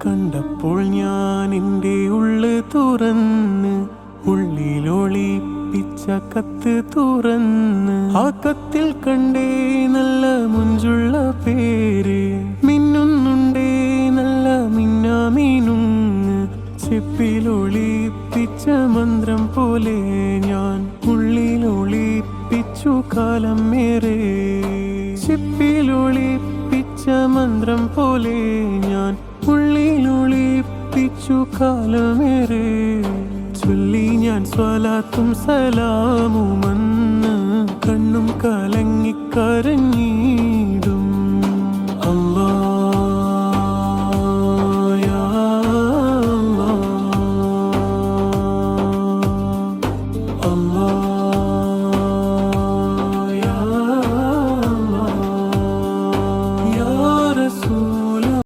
കണ്ടപ്പോൾ ഞാൻ എൻ്റെ ഉള്ള് തുറന്ന് ഉള്ളിലൊളിപ്പിച്ച കത്ത് തുറന്ന് ആ കത്തിൽ കണ്ടേ നല്ല മുഞ്ചുള്ള പേര് മിന്നുന്നുണ്ടേ നല്ല മിന്നാമീനുങ്ങ് ചെപ്പിലൊളിപ്പിച്ച മന്ത്രം പോലെ ഞാൻ ഉള്ളിലൊളിപ്പിച്ചു കാലം മേറെ ചെപ്പിലൊളിപ്പിച്ച മന്ത്രം പോലെ ഞാൻ ഉള്ളിലൊളിപ്പിച്ചു കാലമേറെ ചൊല്ലി ഞാൻ സ്വലാത്തും സലാമുമെന്ന് കണ്ണും കലങ്ങിക്കരഞ്ഞിടുമ്പോൾ